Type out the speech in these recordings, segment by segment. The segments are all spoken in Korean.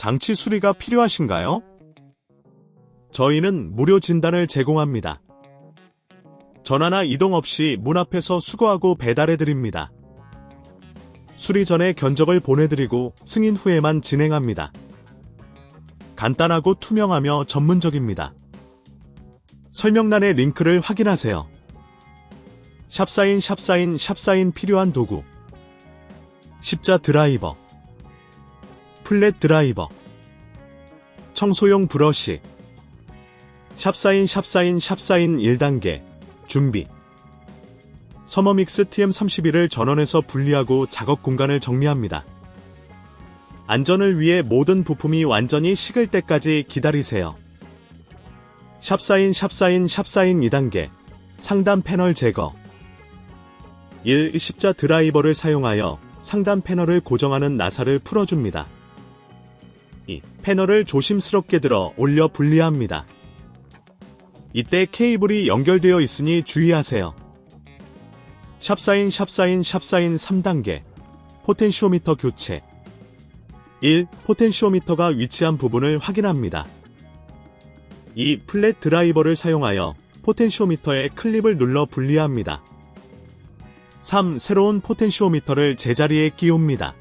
장치 수리가 필요하신가요? 저희는 무료 진단을 제공합니다. 전화나 이동 없이 문 앞에서 수거하고 배달해드립니다. 수리 전에 견적을 보내드리고 승인 후에만 진행합니다. 간단하고 투명하며 전문적입니다. 설명란의 링크를 확인하세요. 샵사인 필요한 도구. 십자 드라이버, 플랫 드라이버, 청소용 브러쉬. 샵사인 1단계 준비. 서머믹스 TM31을 전원에서 분리하고 작업 공간을 정리합니다. 안전을 위해 모든 부품이 완전히 식을 때까지 기다리세요. 샵사인 2단계 상단 패널 제거. 1. 십자 드라이버를 사용하여 상단 패널을 고정하는 나사를 풀어줍니다. 2. 패널을 조심스럽게 들어 올려 분리합니다. 이때 케이블이 연결되어 있으니 주의하세요. 샵사인 3단계 포텐시오미터 교체. 1. 포텐시오미터가 위치한 부분을 확인합니다. 2. 플랫 드라이버를 사용하여 포텐시오미터의 클립을 눌러 분리합니다. 3. 새로운 포텐시오미터를 제자리에 끼웁니다.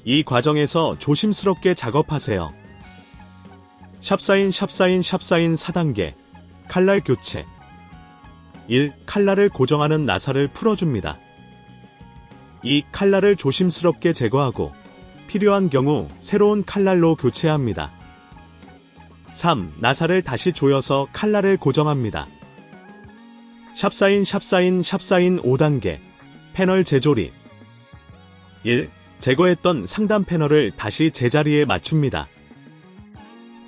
이 과정에서 조심스럽게 작업하세요. 샵사인 4단계 칼날 교체. 1. 칼날을 고정하는 나사를 풀어줍니다. 2. 칼날을 조심스럽게 제거하고 필요한 경우 새로운 칼날로 교체합니다. 3. 나사를 다시 조여서 칼날을 고정합니다. 샵사인 5단계 패널 재조립. 1. 제거했던 상단 패널을 다시 제자리에 맞춥니다.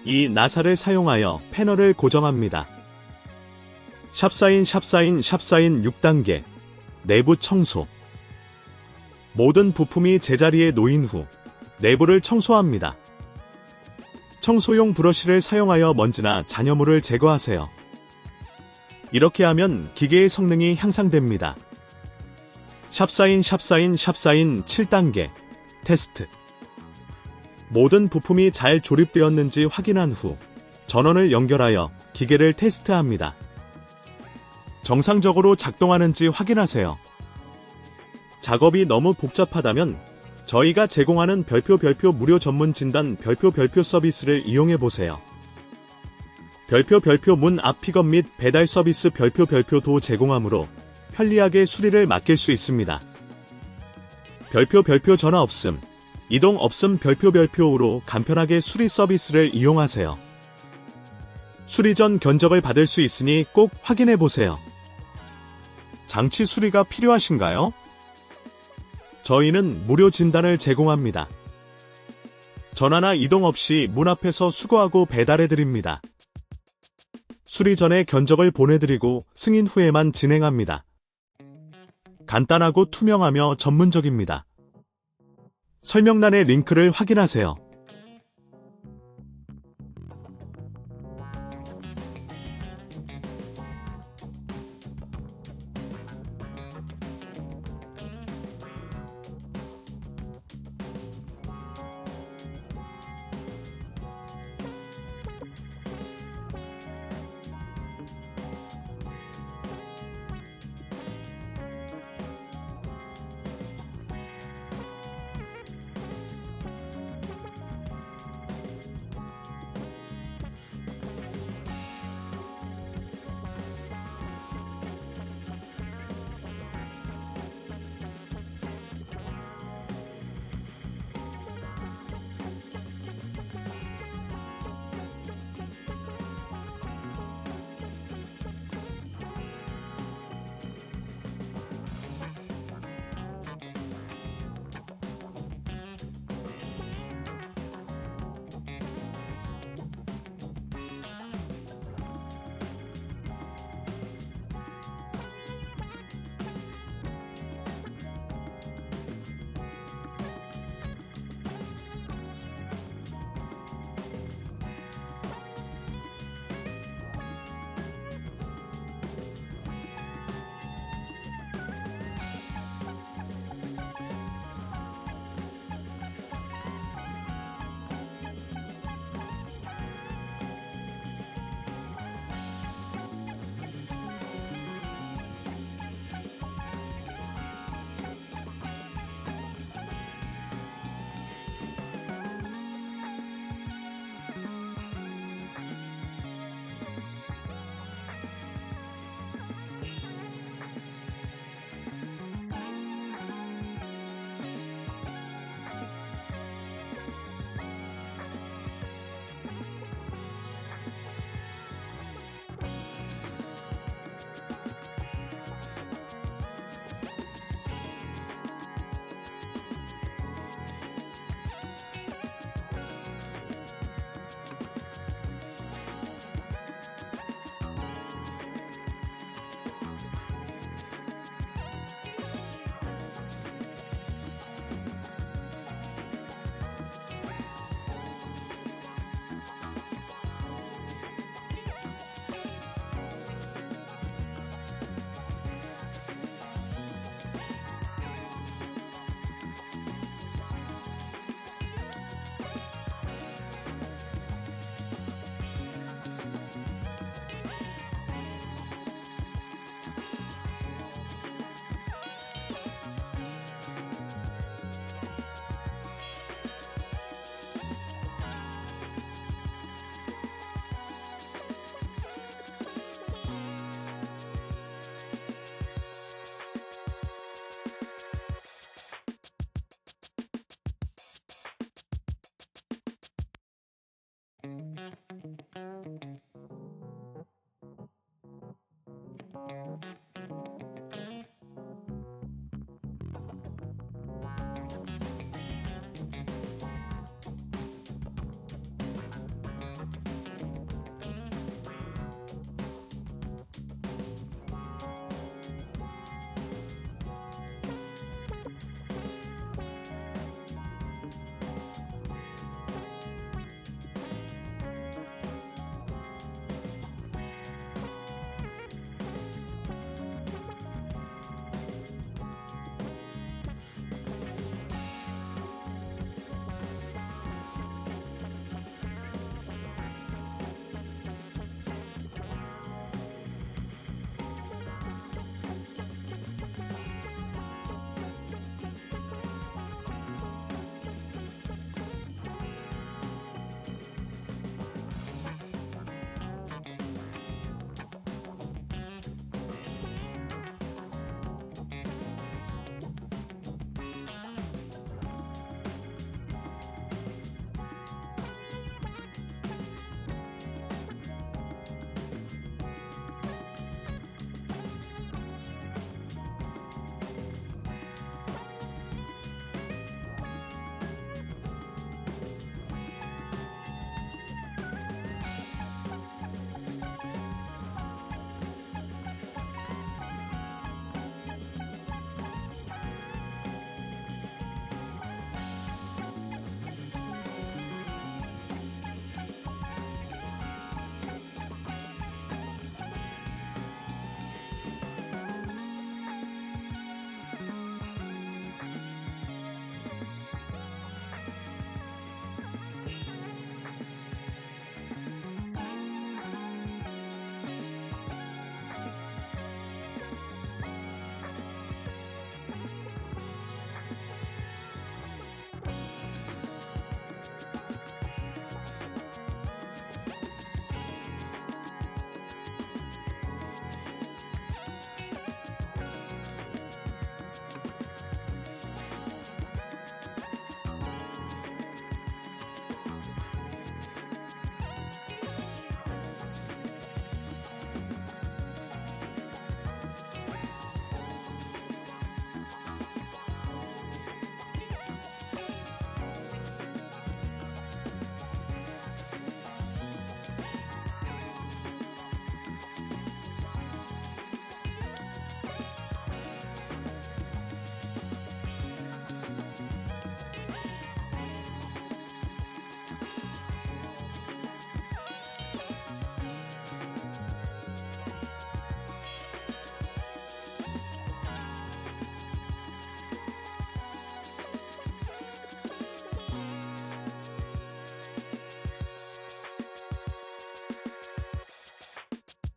2. 나사를 사용하여 패널을 고정합니다. 샵사인 6단계 내부 청소. 모든 부품이 제자리에 놓인 후 내부를 청소합니다. 청소용 브러쉬를 사용하여 먼지나 잔여물을 제거하세요. 이렇게 하면 기계의 성능이 향상됩니다. 샵사인 7단계 테스트. 모든 부품이 잘 조립되었는지 확인한 후 전원을 연결하여 기계를 테스트합니다. 정상적으로 작동하는지 확인하세요. 작업이 너무 복잡하다면 저희가 제공하는 별표 무료 전문 진단 별표 서비스를 이용해보세요. 별표 문 앞 픽업 및 배달 서비스 별표도 제공하므로 편리하게 수리를 맡길 수 있습니다. 별표 전화 없음, 이동 없음 별표로 간편하게 수리 서비스를 이용하세요. 수리 전 견적을 받을 수 있으니 꼭 확인해보세요. 장치 수리가 필요하신가요? 저희는 무료 진단을 제공합니다. 전화나 이동 없이 문 앞에서 수거하고 배달해드립니다. 수리 전에 견적을 보내드리고 승인 후에만 진행합니다. 간단하고 투명하며 전문적입니다. 설명란의 링크를 확인하세요.